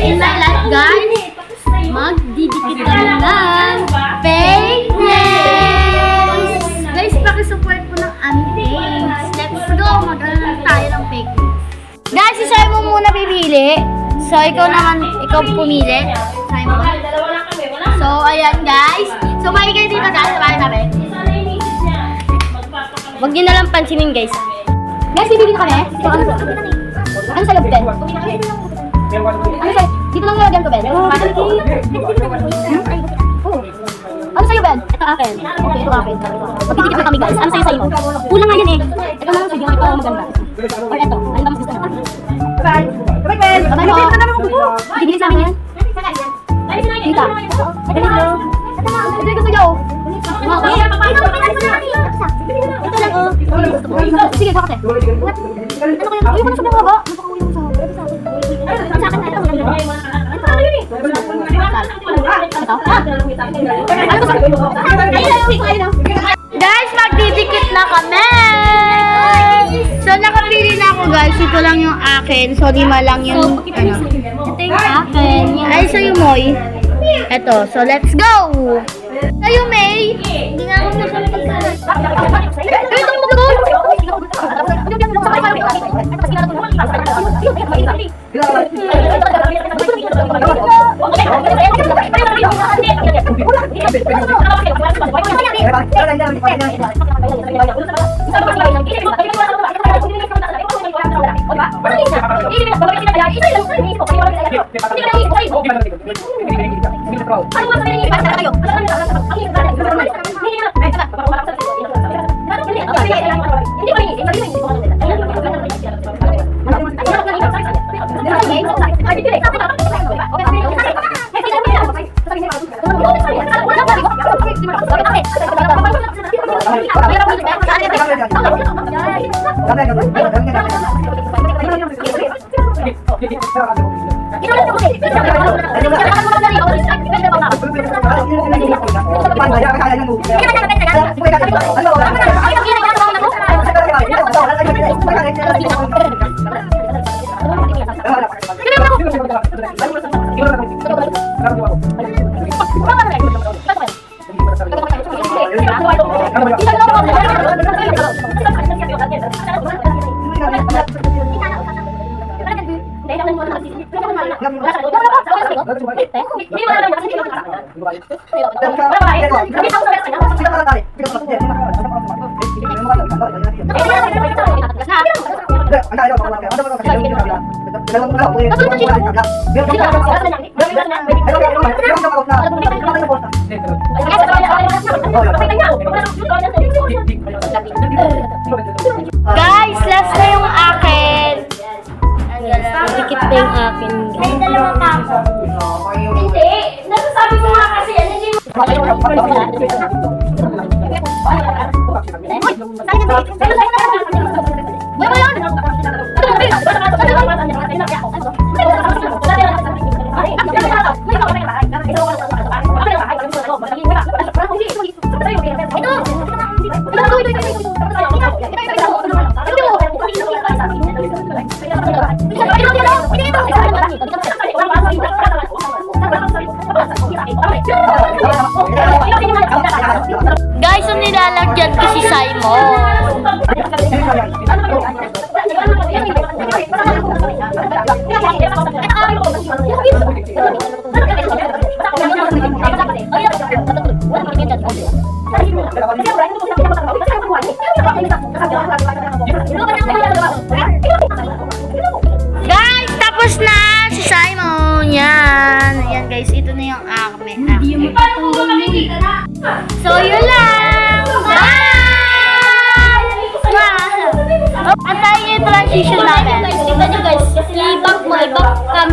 in my life, guys, magdidikit kami ng fake nails. Guys, pakisupport po ng aming page. Let's go, mag-aral tayo ng fake nails. Guys, isay mo muna pipili. So, ikaw pumili. Simon. So, ayan guys. So, may kayo dito guys. Sabay namin. Huwag nyo nalang pansinin guys. Guys, bibili na kami. So, ano sa'yo, Ben? Ano sa'yo? Dito lang nilagyan ko, Ben. Ano sa'yo, Ben? Ito akin. Okay, ito akin. Magtitikip na kami guys. Ano sa'yo sa'yo? Kulang nga yan eh. Ito lang sa'yo. Ito maganda. Or ito. Ano ba mas gusto mo? Bye! Bye, Ben! Bye, bigili sa amin yan. Dita. Ito ko sa'yo. Ito lang, oh. Sige, bakit eh? Ano kaya? Uy, ano sabi mo ba? Napaka-uwi mo sa akin. Sa akin na ito. Guys, magdidikit na kami! So, nakapili na ako guys. Ito lang yung akin. So, 5 lang yung ano. Ito yung akin. Ay, sa'yo, Moy. Ito. So, let's go! Sa'yo, May. Hindi nga ako magsasabi. Ay, ito mo ba? Guys, last na yung akin. Dikit na yung akin. Ay, dalawang tako. Hindi. Nasasabi ko nga kasi yan. Hindi mo. Guys, ang nilalagyan ko si Simon. Guys, tapos na si Simon. Yan. Yan guys, ito na yung acme. So, yun lang. Bye! Antayin niyo yung transition namin. Tignan nyo guys, i-back mo, i-back kami.